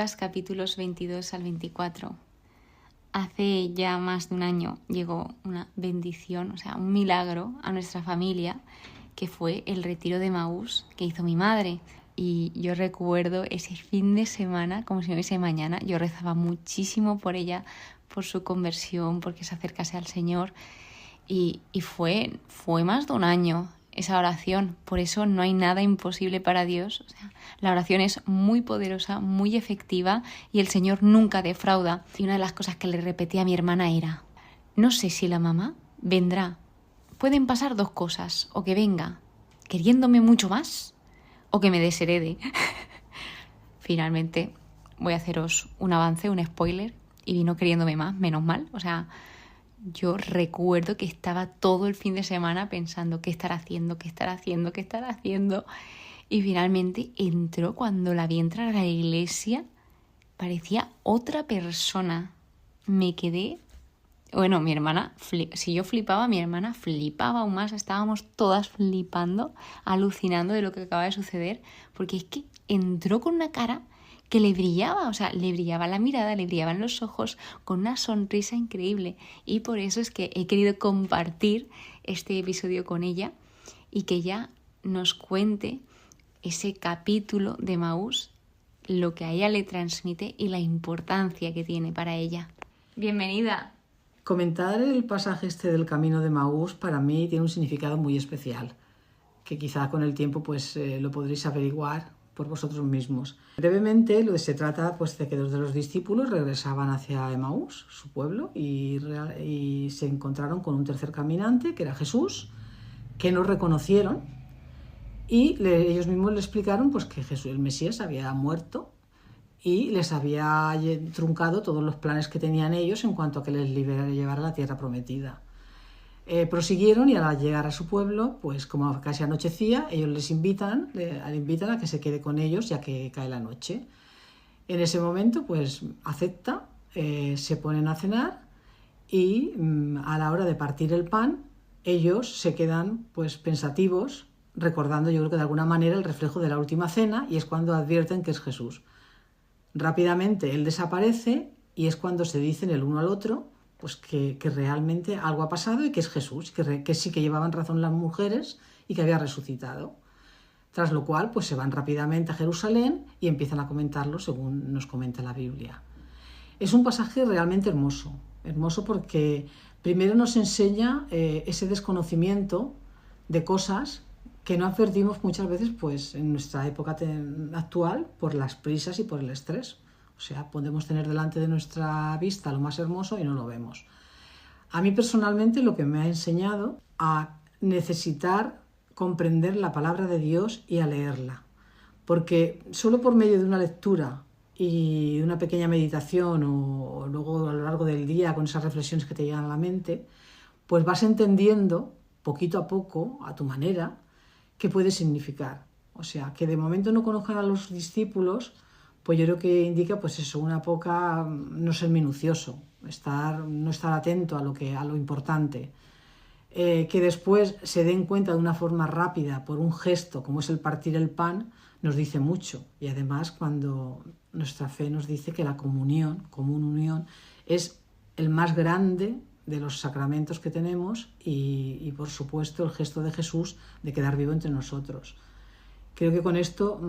Lucas capítulos 22 al 24. Hace ya más de un año llegó una bendición, o sea, un milagro a nuestra familia, que fue el retiro de Emaús que hizo mi madre. Y yo recuerdo ese fin de semana como si no hubiese mañana. Yo rezaba muchísimo por ella, por su conversión, porque se acercase al Señor. Y fue más de un año esa oración. Por eso no hay nada imposible para Dios. O sea, la oración es muy poderosa, muy efectiva y el Señor nunca defrauda. Y una de las cosas que le repetía a mi hermana era: no sé si la mamá vendrá. Pueden pasar dos cosas: o que venga queriéndome mucho más, o que me desherede. Finalmente voy a haceros un avance, un spoiler, y vino queriéndome más, menos mal. O sea, yo recuerdo que estaba todo el fin de semana pensando qué estará haciendo. Y finalmente entró. Cuando la vi entrar a la iglesia, parecía otra persona. Me quedé... Bueno, mi hermana, si yo flipaba, mi hermana flipaba aún más. Estábamos todas flipando, alucinando de lo que acaba de suceder, porque es que entró con una cara que le brillaba, o sea, le brillaba la mirada, le brillaban los ojos, con una sonrisa increíble. Y por eso es que he querido compartir este episodio con ella y que ella nos cuente ese capítulo de Emaús, lo que a ella le transmite y la importancia que tiene para ella. Bienvenida. Comentar el pasaje del Camino de Emaús para mí tiene un significado muy especial, que quizá con el tiempo lo podréis averiguar por vosotros mismos. Brevemente, se trata de que dos de los discípulos regresaban hacia Emaús, su pueblo, y se encontraron con un tercer caminante, que era Jesús, que no reconocieron, y ellos mismos le explicaron que Jesús, el Mesías, había muerto y les había truncado todos los planes que tenían ellos en cuanto a que les llevara a la tierra prometida. Prosiguieron, y al llegar a su pueblo, como casi anochecía, ellos le invitan a que se quede con ellos ya que cae la noche. En ese momento acepta, se ponen a cenar, y a la hora de partir el pan ellos se quedan pensativos, recordando, yo creo que de alguna manera, el reflejo de la última cena, y es cuando advierten que es Jesús. Rápidamente él desaparece, y es cuando se dicen el uno al otro que realmente algo ha pasado y que es Jesús, que sí que llevaban razón las mujeres y que había resucitado. Tras lo cual se van rápidamente a Jerusalén y empiezan a comentarlo según nos comenta la Biblia. Es un pasaje realmente hermoso porque primero nos enseña ese desconocimiento de cosas que no advertimos muchas veces en nuestra época actual por las prisas y por el estrés. O sea, podemos tener delante de nuestra vista lo más hermoso y no lo vemos. A mí personalmente lo que me ha enseñado a necesitar comprender la palabra de Dios y a leerla. Porque solo por medio de una lectura y una pequeña meditación o luego a lo largo del día con esas reflexiones que te llegan a la mente, vas entendiendo poquito a poco, a tu manera, qué puede significar. O sea, que de momento no conozcan a los discípulos, yo creo que indica una poca no ser minucioso, no estar atento a lo importante. Que después se den cuenta de una forma rápida por un gesto como es el partir el pan, nos dice mucho. Y además, cuando nuestra fe nos dice que la común unión, es el más grande de los sacramentos que tenemos y por supuesto el gesto de Jesús de quedar vivo entre nosotros. Creo que con esto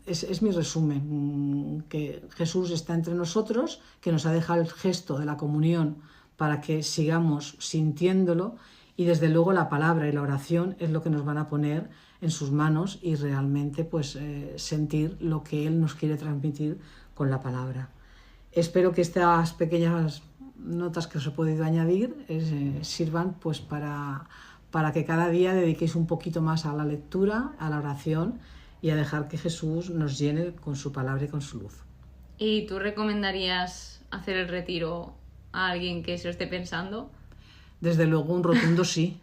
es mi resumen, que Jesús está entre nosotros, que nos ha dejado el gesto de la comunión para que sigamos sintiéndolo, y desde luego la palabra y la oración es lo que nos van a poner en sus manos y realmente sentir lo que Él nos quiere transmitir con la palabra. Espero que estas pequeñas notas que os he podido añadir sirvan para que cada día dediquéis un poquito más a la lectura, a la oración y a dejar que Jesús nos llene con su palabra y con su luz. ¿Y tú recomendarías hacer el retiro a alguien que se lo esté pensando? Desde luego, un rotundo sí,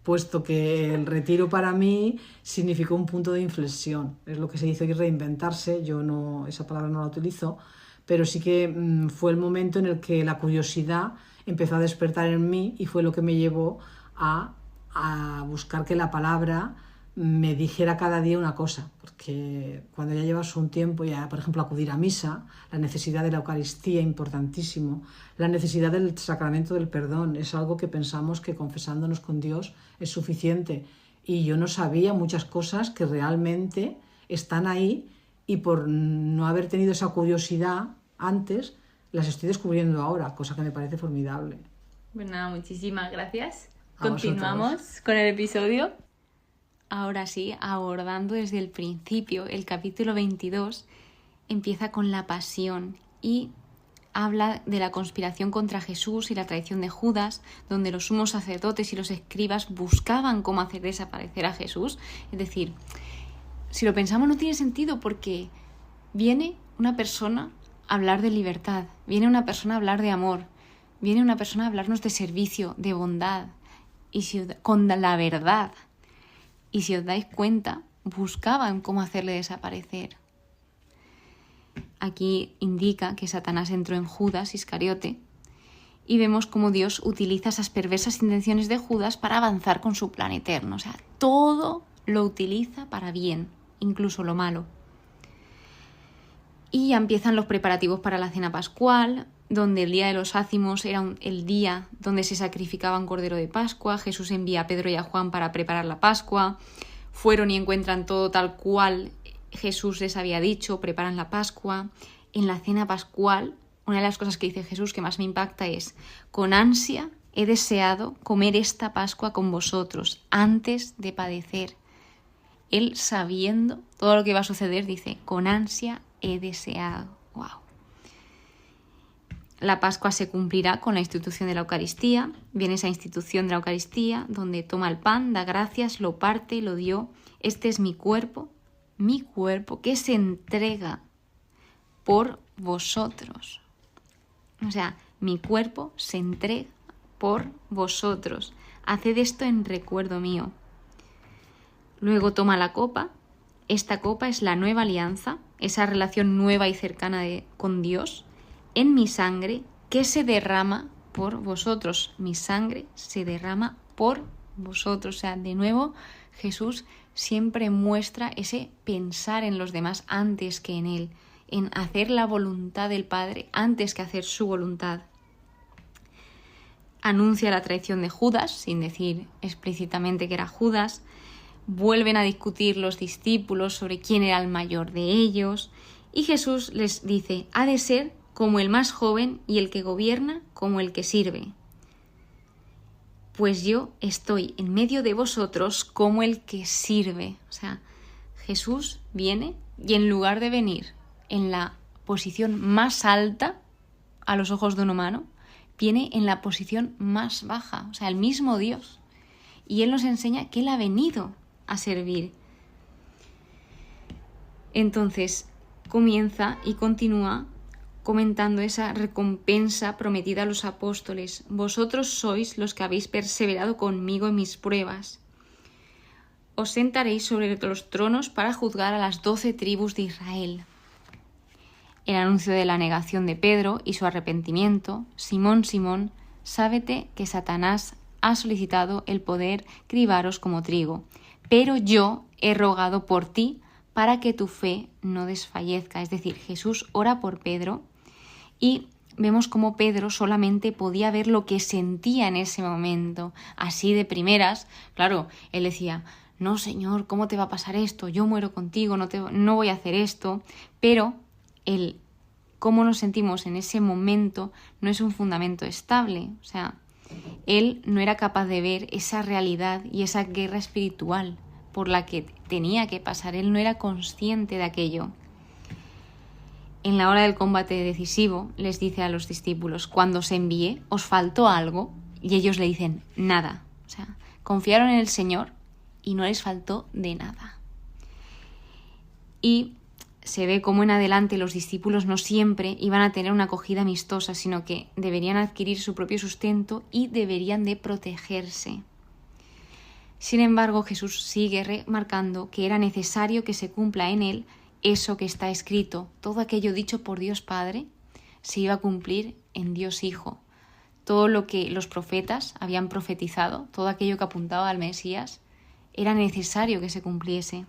puesto que el retiro para mí significó un punto de inflexión. Es lo que se dice hoy, reinventarse. Yo esa palabra no la utilizo, pero sí que fue el momento en el que la curiosidad empezó a despertar en mí y fue lo que me llevó a buscar que la palabra me dijera cada día una cosa, porque cuando ya llevas un tiempo, ya por ejemplo acudir a misa, la necesidad de la Eucaristía, importantísimo, la necesidad del sacramento del perdón, es algo que pensamos que confesándonos con Dios es suficiente, y yo no sabía muchas cosas que realmente están ahí, y por no haber tenido esa curiosidad antes, las estoy descubriendo ahora, cosa que me parece formidable. Pues nada, muchísimas gracias. A Continuamos vosotros. con el episodio. Ahora sí, abordando desde el principio, el capítulo 22 empieza con la pasión y habla de la conspiración contra Jesús y la traición de Judas, donde los sumos sacerdotes y los escribas buscaban cómo hacer desaparecer a Jesús. Es decir, si lo pensamos no tiene sentido, porque viene una persona a hablar de libertad, viene una persona a hablar de amor, viene una persona a hablarnos de servicio, de bondad, y con la verdad. Y si os dais cuenta, buscaban cómo hacerle desaparecer. Aquí indica que Satanás entró en Judas Iscariote y vemos cómo Dios utiliza esas perversas intenciones de Judas para avanzar con su plan eterno. O sea, todo lo utiliza para bien, incluso lo malo. Y ya empiezan los preparativos para la cena pascual, donde el día de los ácimos era el día donde se sacrificaba un cordero de Pascua. Jesús envía a Pedro y a Juan para preparar la Pascua. Fueron y encuentran todo tal cual Jesús les había dicho, preparan la Pascua. En la cena pascual, una de las cosas que dice Jesús que más me impacta es: con ansia he deseado comer esta Pascua con vosotros antes de padecer. Él, sabiendo todo lo que va a suceder, dice: con ansia he deseado. ¡Wow! La Pascua se cumplirá con la institución de la Eucaristía. Viene esa institución de la Eucaristía donde toma el pan, da gracias, lo parte y lo dio. Este es mi cuerpo que se entrega por vosotros. O sea, mi cuerpo se entrega por vosotros. Haced esto en recuerdo mío. Luego toma la copa. Esta copa es la nueva alianza, esa relación nueva y cercana con Dios, en mi sangre que se derrama por vosotros. Mi sangre se derrama por vosotros. O sea, de nuevo, Jesús siempre muestra ese pensar en los demás antes que en Él, en hacer la voluntad del Padre antes que hacer su voluntad. Anuncia la traición de Judas, sin decir explícitamente que era Judas. Vuelven a discutir los discípulos sobre quién era el mayor de ellos. Y Jesús les dice: ha de ser como el más joven y el que gobierna como el que sirve. Pues yo estoy en medio de vosotros como el que sirve. O sea, Jesús viene y en lugar de venir en la posición más alta a los ojos de un humano, viene en la posición más baja, o sea, el mismo Dios. Y Él nos enseña que Él ha venido a servir. Entonces comienza y continúa comentando esa recompensa prometida a los apóstoles. Vosotros sois los que habéis perseverado conmigo en mis pruebas. Os sentaréis sobre los tronos para juzgar a las 12 tribus de Israel. El anuncio de la negación de Pedro y su arrepentimiento. Simón, Simón, sábete que Satanás ha solicitado el poder cribaros como trigo, pero yo he rogado por ti para que tu fe no desfallezca. Es decir, Jesús ora por Pedro y vemos cómo Pedro solamente podía ver lo que sentía en ese momento. Así de primeras, claro, él decía: no, Señor, ¿cómo te va a pasar esto? Yo muero contigo, no voy a hacer esto. Pero el cómo nos sentimos en ese momento no es un fundamento estable. O sea, él no era capaz de ver esa realidad y esa guerra espiritual por la que tenía que pasar. Él no era consciente de aquello. En la hora del combate decisivo les dice a los discípulos: cuando os envié, ¿os faltó algo? Y ellos le dicen: nada. O sea, confiaron en el Señor y no les faltó de nada. Y se ve cómo en adelante los discípulos no siempre iban a tener una acogida amistosa, sino que deberían adquirir su propio sustento y deberían de protegerse. Sin embargo, Jesús sigue remarcando que era necesario que se cumpla en él eso que está escrito. Todo aquello dicho por Dios Padre se iba a cumplir en Dios Hijo. Todo lo que los profetas habían profetizado, todo aquello que apuntaba al Mesías, era necesario que se cumpliese.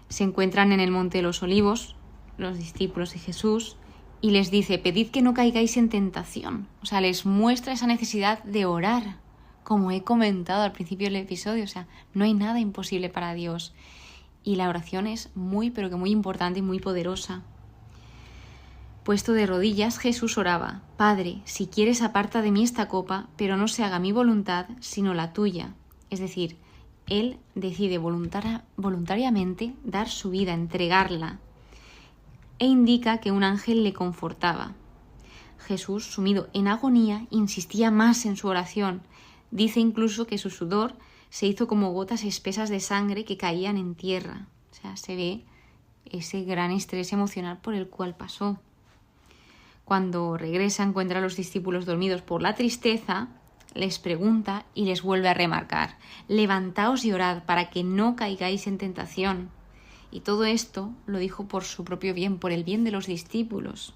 Se encuentran en el Monte de los Olivos, los discípulos de Jesús, y les dice: pedid que no caigáis en tentación. O sea, les muestra esa necesidad de orar, como he comentado al principio del episodio. O sea, no hay nada imposible para Dios. Y la oración es muy, pero que muy importante y muy poderosa. Puesto de rodillas, Jesús oraba: Padre, si quieres, aparta de mí esta copa, pero no se haga mi voluntad, sino la tuya. Es decir, Él decide voluntariamente dar su vida, entregarla, e indica que un ángel le confortaba. Jesús, sumido en agonía, insistía más en su oración. Dice incluso que su sudor se hizo como gotas espesas de sangre que caían en tierra. O sea, se ve ese gran estrés emocional por el cual pasó. Cuando regresa, encuentra a los discípulos dormidos por la tristeza, les pregunta y les vuelve a remarcar: levantaos y orad para que no caigáis en tentación. Y todo esto lo dijo por su propio bien, por el bien de los discípulos.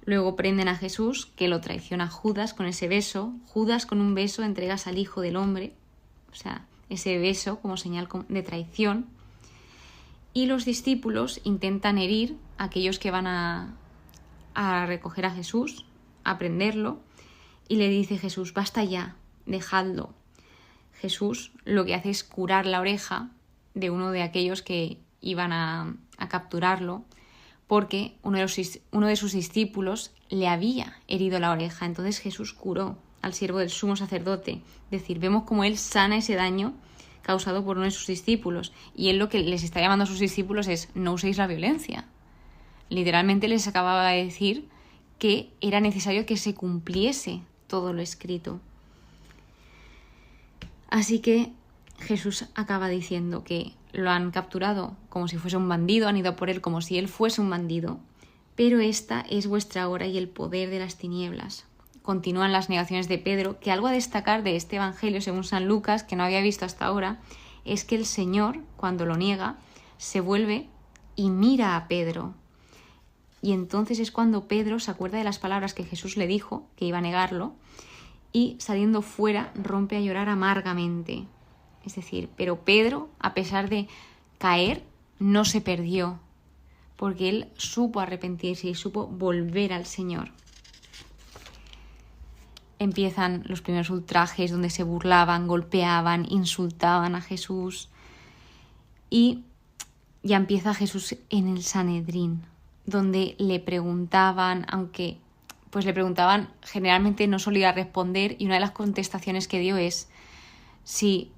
Luego prenden a Jesús, que lo traiciona Judas con ese beso. Judas, con un beso, entregas al Hijo del Hombre. O sea, ese beso como señal de traición. Y los discípulos intentan herir a aquellos que van a recoger a Jesús, a prenderlo. Y le dice Jesús: basta ya, dejadlo. Jesús lo que hace es curar la oreja de uno de aquellos que iban a capturarlo, porque uno de sus discípulos le había herido la oreja. Entonces Jesús curó al siervo del sumo sacerdote. Es decir, vemos cómo él sana ese daño causado por uno de sus discípulos. Y él lo que les está llamando a sus discípulos es: no uséis la violencia. Literalmente les acababa de decir que era necesario que se cumpliese todo lo escrito. Así que Jesús acaba diciendo que lo han capturado como si fuese un bandido, han ido por él como si él fuese un bandido, pero esta es vuestra hora y el poder de las tinieblas. Continúan las negaciones de Pedro, que algo a destacar de este evangelio según San Lucas, que no había visto hasta ahora, es que el Señor, cuando lo niega, se vuelve y mira a Pedro. Y entonces es cuando Pedro se acuerda de las palabras que Jesús le dijo, que iba a negarlo, y saliendo fuera rompe a llorar amargamente. Es decir, pero Pedro, a pesar de caer, no se perdió, porque él supo arrepentirse y supo volver al Señor. Empiezan los primeros ultrajes donde se burlaban, golpeaban, insultaban a Jesús. Y ya empieza Jesús en el Sanedrín, donde le preguntaban, aunque pues le preguntaban, generalmente no solía responder, y una de las contestaciones que dio es: si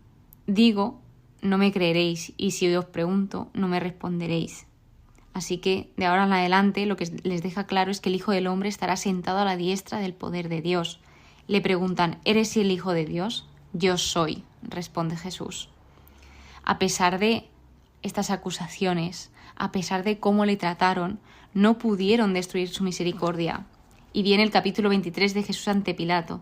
digo, no me creeréis, y si os pregunto, no me responderéis. Así que de ahora en adelante lo que les deja claro es que el Hijo del Hombre estará sentado a la diestra del poder de Dios. Le preguntan: ¿eres el Hijo de Dios? Yo soy, responde Jesús. A pesar de estas acusaciones, a pesar de cómo le trataron, no pudieron destruir su misericordia. Y viene el capítulo 23 de Jesús ante Pilato.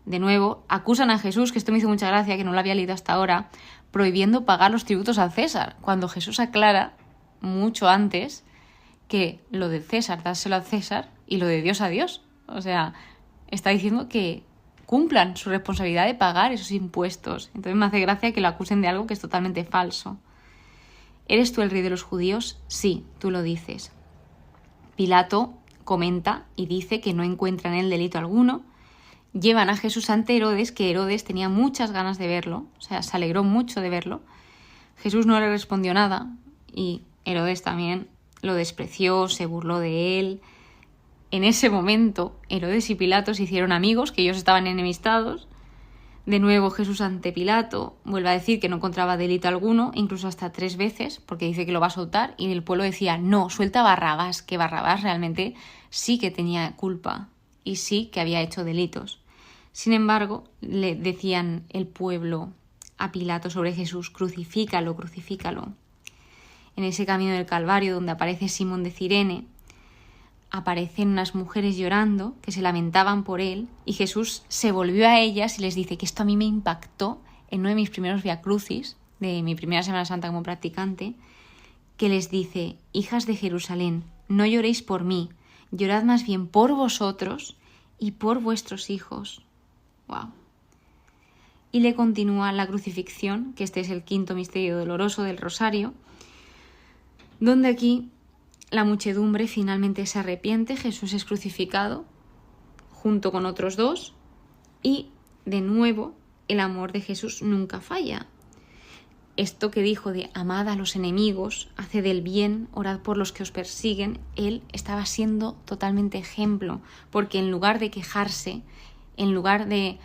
De nuevo, acusan a Jesús, que esto me hizo mucha gracia, que no lo había leído hasta ahora, prohibiendo pagar los tributos al César, cuando Jesús aclara mucho antes que lo de César, dárselo al César, y lo de Dios a Dios. O sea, está diciendo que cumplan su responsabilidad de pagar esos impuestos. Entonces me hace gracia que lo acusen de algo que es totalmente falso. ¿Eres tú el rey de los judíos? Sí, tú lo dices. Pilato comenta y dice que no encuentra en él delito alguno. Llevan a Jesús ante Herodes, que Herodes tenía muchas ganas de verlo, o sea, se alegró mucho de verlo. Jesús no le respondió nada y Herodes también lo despreció, se burló de él. En ese momento, Herodes y Pilato se hicieron amigos, que ellos estaban enemistados. De nuevo Jesús ante Pilato vuelve a decir que no encontraba delito alguno, incluso hasta 3 veces, porque dice que lo va a soltar, y el pueblo decía: no, suelta a Barrabás, que Barrabás realmente sí que tenía culpa y sí que había hecho delitos. Sin embargo, le decían el pueblo a Pilato sobre Jesús: crucifícalo, crucifícalo. En ese camino del Calvario, donde aparece Simón de Cirene, aparecen unas mujeres llorando que se lamentaban por él, y Jesús se volvió a ellas y les dice, que esto a mí me impactó en uno de mis primeros viacrucis, de mi primera Semana Santa como practicante, que les dice: hijas de Jerusalén, no lloréis por mí, llorad más bien por vosotros y por vuestros hijos. ¡Wow! y le continúa la crucifixión, que este es el quinto misterio doloroso del Rosario, donde aquí la muchedumbre finalmente se arrepiente, Jesús es crucificado junto con otros dos y de nuevo el amor de Jesús nunca falla. Esto que dijo de amad a los enemigos, haced el bien, orad por los que os persiguen, él estaba siendo totalmente ejemplo, porque en lugar de quejarse, en lugar de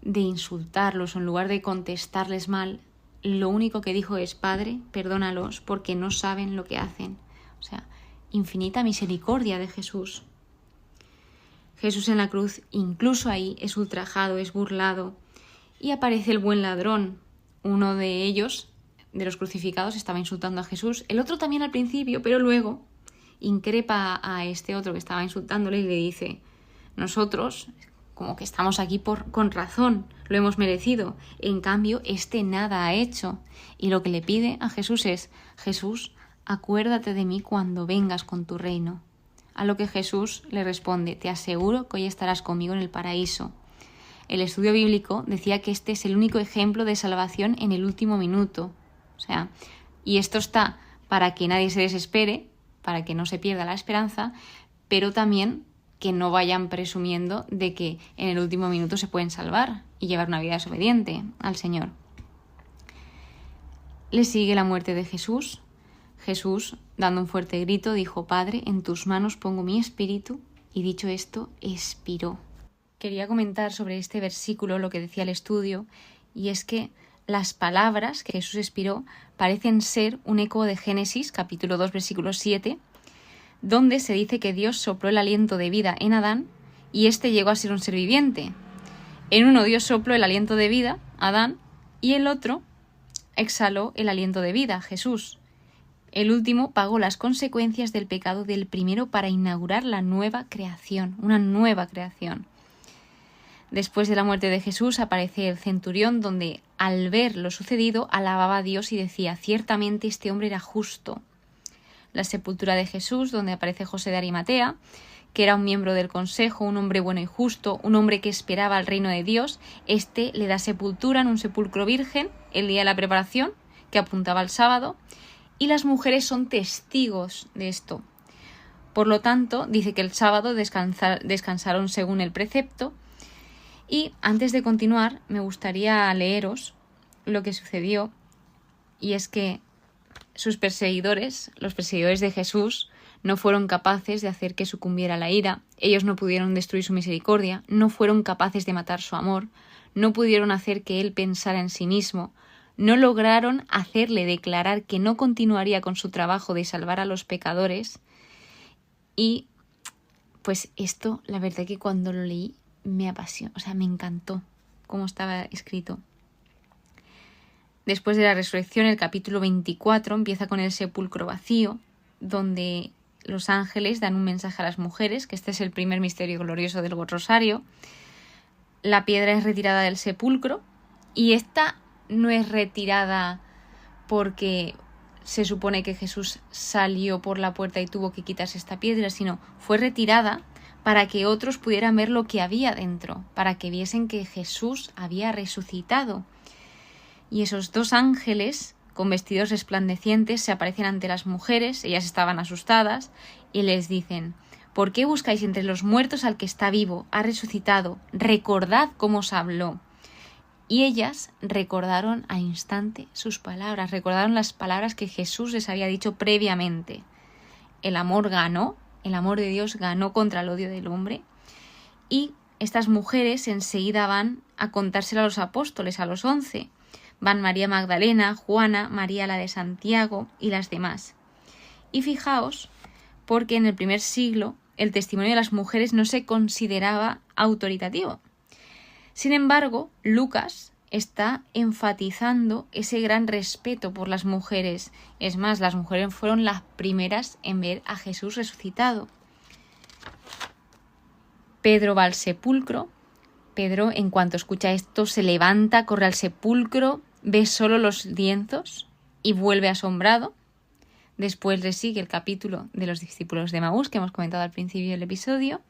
insultarlos, en lugar de contestarles mal, lo único que dijo es: Padre, perdónalos porque no saben lo que hacen. O sea, infinita misericordia de Jesús. Jesús en la cruz, incluso ahí, es ultrajado, es burlado, y aparece el buen ladrón. Uno de ellos, de los crucificados, estaba insultando a Jesús. El otro también al principio, pero luego increpa a este otro que estaba insultándole y le dice: nosotros, como que estamos aquí con razón, lo hemos merecido. En cambio, este nada ha hecho. Y lo que le pide a Jesús es: Jesús, acuérdate de mí cuando vengas con tu reino. A lo que Jesús le responde: te aseguro que hoy estarás conmigo en el paraíso. El estudio bíblico decía que este es el único ejemplo de salvación en el último minuto. O sea, y esto está para que nadie se desespere, para que no se pierda la esperanza, pero también que no vayan presumiendo de que en el último minuto se pueden salvar y llevar una vida desobediente al Señor. Le sigue la muerte de Jesús. Jesús, dando un fuerte grito, dijo: Padre, en tus manos pongo mi espíritu, y dicho esto, expiró. Quería comentar sobre este versículo lo que decía el estudio, y es que las palabras que Jesús expiró parecen ser un eco de Génesis, capítulo 2, versículo 7, donde se dice que Dios sopló el aliento de vida en Adán y éste llegó a ser un ser viviente. En uno Dios sopló el aliento de vida, Adán, y el otro exhaló el aliento de vida, Jesús. El último pagó las consecuencias del pecado del primero para inaugurar la nueva creación, una nueva creación. Después de la muerte de Jesús aparece el centurión, donde al ver lo sucedido alababa a Dios y decía: ciertamente este hombre era justo. La sepultura de Jesús, donde aparece José de Arimatea, que era un miembro del consejo, un hombre bueno y justo, un hombre que esperaba el reino de Dios. Este le da sepultura en un sepulcro virgen el día de la preparación, que apuntaba al sábado, y las mujeres son testigos de esto. Por lo tanto, dice que el sábado descansaron según el precepto. Y antes de continuar, me gustaría leeros lo que sucedió, y es que sus perseguidores, los perseguidores de Jesús, no fueron capaces de hacer que sucumbiera la ira, ellos no pudieron destruir su misericordia, no fueron capaces de matar su amor, no pudieron hacer que él pensara en sí mismo, no lograron hacerle declarar que no continuaría con su trabajo de salvar a los pecadores. Y pues esto, la verdad que cuando lo leí me apasionó, o sea, me encantó cómo estaba escrito. Después de la resurrección, el capítulo 24 empieza con el sepulcro vacío, donde los ángeles dan un mensaje a las mujeres, que este es el primer misterio glorioso del Rosario. La piedra es retirada del sepulcro, y esta no es retirada porque se supone que Jesús salió por la puerta y tuvo que quitarse esta piedra, sino fue retirada para que otros pudieran ver lo que había dentro, para que viesen que Jesús había resucitado. Y esos dos ángeles, con vestidos resplandecientes, se aparecen ante las mujeres, ellas estaban asustadas, y les dicen: ¿por qué buscáis entre los muertos al que está vivo? Ha resucitado, recordad cómo os habló. Y ellas recordaron al instante sus palabras, recordaron las palabras que Jesús les había dicho previamente. El amor ganó, el amor de Dios ganó contra el odio del hombre, y estas mujeres enseguida van a contárselo a los apóstoles, a los 11. Van María Magdalena, Juana, María la de Santiago y las demás. Y fijaos, porque en el primer siglo el testimonio de las mujeres no se consideraba autoritativo. Sin embargo, Lucas está enfatizando ese gran respeto por las mujeres. Es más, las mujeres fueron las primeras en ver a Jesús resucitado. Pedro va al sepulcro. Pedro, en cuanto escucha esto, se levanta, corre al sepulcro, ve solo los lienzos y vuelve asombrado. Después le sigue el capítulo de los discípulos de Emaús, que hemos comentado al principio del episodio.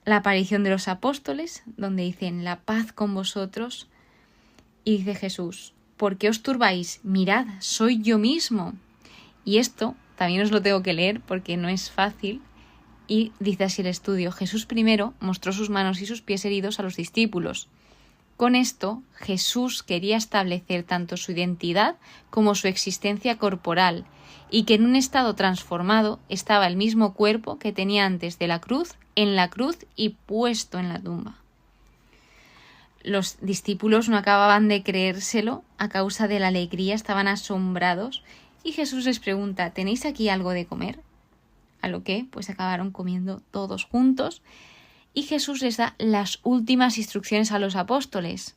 La aparición de los apóstoles, donde dicen: la paz con vosotros. Y dice Jesús: ¿por qué os turbáis? Mirad, soy yo mismo. Y esto también os lo tengo que leer porque no es fácil. Y dice así el estudio: Jesús primero mostró sus manos y sus pies heridos a los discípulos. Con esto, Jesús quería establecer tanto su identidad como su existencia corporal, y que en un estado transformado estaba el mismo cuerpo que tenía antes de la cruz, en la cruz y puesto en la tumba. Los discípulos no acababan de creérselo a causa de la alegría, estaban asombrados, y Jesús les pregunta: ¿tenéis aquí algo de comer? A lo que pues acabaron comiendo todos juntos, y Jesús les da las últimas instrucciones a los apóstoles.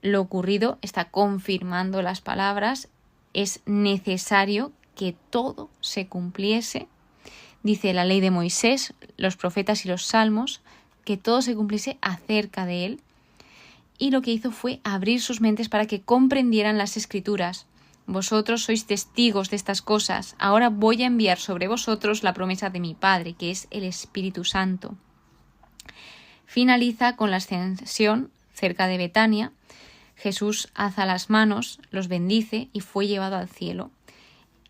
Lo ocurrido está confirmando las palabras, es necesario que todo se cumpliese. Dice la ley de Moisés, los profetas y los salmos, que todo se cumpliese acerca de él. Y lo que hizo fue abrir sus mentes para que comprendieran las Escrituras. Vosotros sois testigos de estas cosas. Ahora voy a enviar sobre vosotros la promesa de mi Padre, que es el Espíritu Santo. Finaliza con la ascensión cerca de Betania. Jesús alza las manos, los bendice y fue llevado al cielo.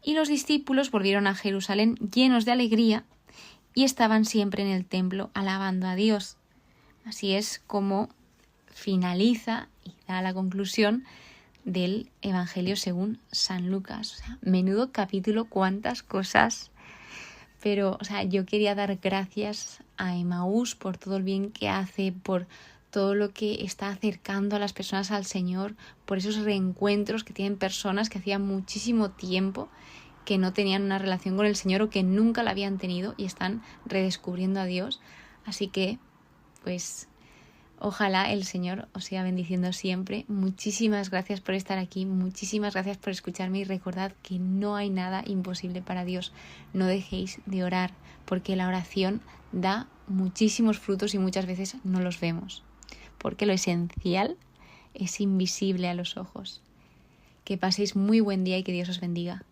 Y los discípulos volvieron a Jerusalén llenos de alegría y estaban siempre en el templo alabando a Dios. Así es como finaliza y da la conclusión del Evangelio según San Lucas. O sea, menudo capítulo, cuántas cosas. Pero, yo quería dar gracias a Emaús por todo el bien que hace, por todo lo que está acercando a las personas al Señor, por esos reencuentros que tienen personas que hacía muchísimo tiempo que no tenían una relación con el Señor o que nunca la habían tenido y están redescubriendo a Dios. Así que, pues, ojalá el Señor os siga bendiciendo siempre. Muchísimas gracias por estar aquí, muchísimas gracias por escucharme y recordad que no hay nada imposible para Dios. No dejéis de orar, porque la oración da muchísimos frutos y muchas veces no los vemos, porque lo esencial es invisible a los ojos. Que paséis muy buen día y que Dios os bendiga.